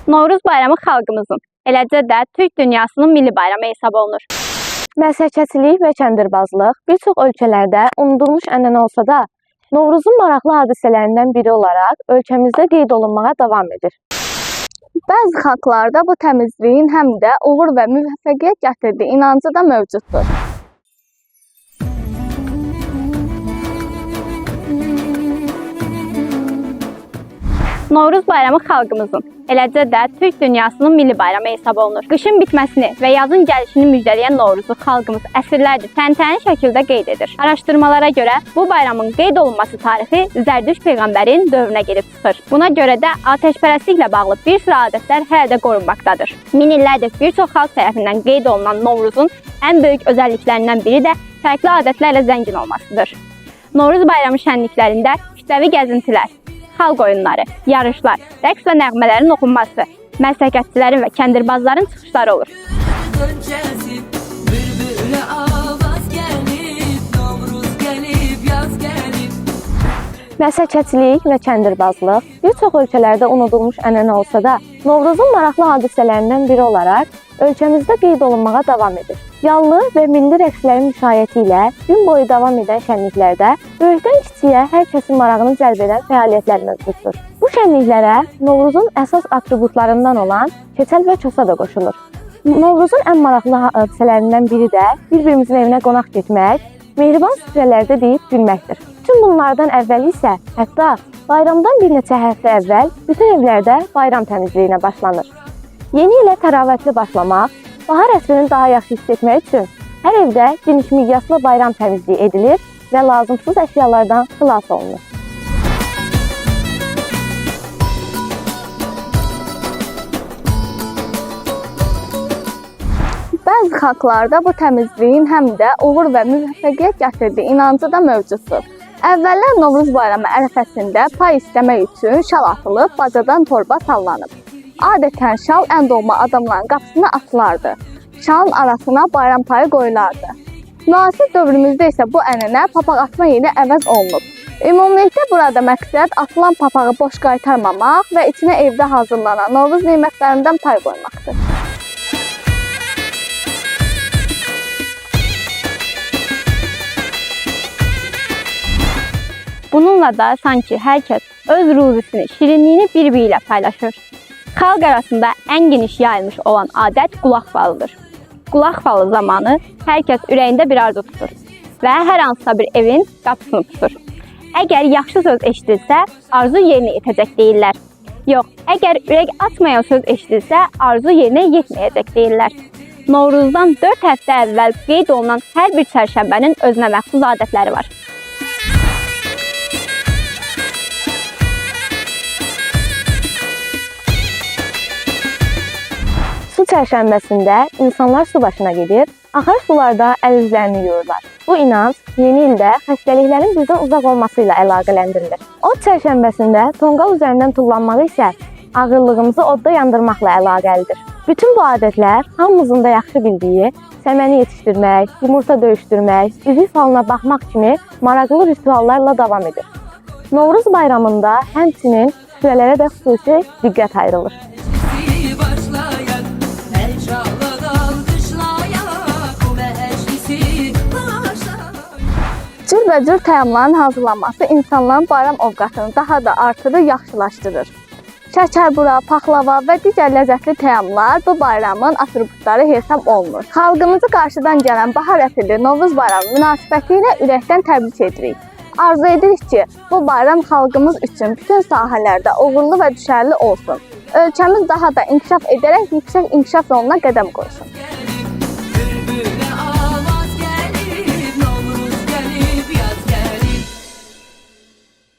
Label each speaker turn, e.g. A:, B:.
A: Novruz bayramı xalqımızın, eləcə də Türk dünyasının milli bayramı hesab olunur.
B: Məsələçilik və kəndirbazlıq bir çox ölkələrdə unudulmuş ənənə olsa da, Novruzun maraqlı hadisələrindən biri olaraq ölkəmizdə qeyd olunmağa davam edir.
C: Bəzi xalqlarda bu təmizliyin həm də uğur və müvəffəqiyyət gətirdiyi inancı da mövcuddur.
A: Novruz bayramı xalqımızın, eləcə də Türk dünyasının milli bayramı hesab olunur. Qışın bitməsini və yazın gəlişini müjdələyən Novruzu xalqımız əsrlərdir təntənəli şəkildə qeyd edir. Araşdırmalara görə bu bayramın qeyd olunması tarixi Zərdüşt peyğəmbərin dövrünə gedib çıxır. Buna görə də atəşpərəstliklə bağlı bir sıra adətlər hələ də qorunmaqdadır. Min illərdir bir çox xalq tərəfindən qeyd olunan Novruzun ən böyük özəlliklərindən biri də fərqli adətlərlə zəngin olmasıdır. Novruz bayramı şənliklərində kütləvi gəzintilər, xalq oyunları, yarışlar, rəqs və nəğmələrin oxunması, məsləhətçilərin və kəndirbazların çıxışları olur.
B: Məsələçilik və kəndirbazlıq bir çox ölkələrdə unudulmuş ənənə olsa da, Novruzun maraqlı hadisələrindən biri olaraq ölkəmizdə qeyd olunmağa davam edir. Yallı və milli rəqslərin müşayiəti ilə gün boyu davam edən şənliklərdə böyükdən kiçiyə hər kəsin marağını cəlb edən fəaliyyətlər mövcuddur. Bu şənliklərə Novruzun əsas atributlarından olan keçəl və çosa da qoşulur. Novruzun ən maraqlı hadisələrindən biri də bir-birimizin evinə qonaq getmək, mehriban süfrələrdə deyib gülməkdir. Bütün bunlardan əvvəl isə hətta bayramdan bir neçə həftə əvvəl bütün evlərdə bayram təmizliyinə başlanır. Yeni ilə təravətli başlamaq, bahar əsrini daha yaxşı hiss etmək üçün hər evdə geniş miqyaslı bayram təmizliyi edilir və lazımsız əşyalardan xilas olunur.
C: Bəzi xalqlarda bu təmizliyin həm də uğur və müvəffəqiyyət gətirdiyi inancı da mövcuddur. Əvvəllər Novruz bayramı ərəfəsində pay istəmək üçün şal atılıb, bacadan torba sallanıb. Adətən şal ən doğma adamların qapısına atılardı. Şalın arasına bayram payı qoyulardı. Müasir dövrümüzdə isə bu ənənə papaq atma ilə əvəz olunub. Ümumilikdə burada məqsəd atılan papağı boş qaytarmamaq və içinə evdə hazırlanan Novruz nemətlərindən pay qoymaqdır.
A: Bununla da sanki hər kəs öz ruzisini, şirinliyini bir-biri ilə paylaşır. Xalq arasında ən geniş yayılmış olan adət qulaq falıdır. Qulaq falı zamanı hər kəs ürəyində bir arzu tutur və hər hansısa bir evin qapısını tutur. Əgər yaxşı söz eşidilsə, arzu yerinə yetəcək deyirlər. Yox, əgər ürək açmayan söz eşidilsə, arzu yerinə yetməyəcək deyirlər. Novruzdan 4 həftə əvvəl qeyd olunan hər bir çərşənbənin özünə məxsus adətləri var.
B: Su çərşənbəsində insanlar su başına gedir, axar sularda əl üzlərini yuyurlar. Bu inanc yeni ildə xəstəliklərin bizdən uzaq olması ilə əlaqələndirilir. Od çərşənbəsində tonqal üzərindən tullanmağı isə ağırlığımızı odda yandırmaqla əlaqəlidir. Bütün bu adətlər hamımızın da yaxşı bildiyi səməni yetişdirmək, yumurta döyüşdürmək, üzük falına baxmaq kimi maraqlı rituallarla davam edir. Novruz bayramında həmçinin süfrələrə də xüsusi diqqət ayrılır.
C: Cürbəcür təamların hazırlanması insanların bayram ovqatını daha da artırır, yaxşılaşdırır. Şəkərbura, paxlava və digər ləzzətli təamlar bu bayramın atributları hesab olunur. Xalqımızı qarşıdan gələn bahar ətirli Novruz bayramı münasibəti ilə ürəkdən təbrik edirik. Arzu edirik ki, bu bayram xalqımız üçün bütün sahələrdə uğurlu və düşərli olsun. Ölkəmiz daha da inkişaf edərək yüksək inkişaf yoluna qədəm qoysun.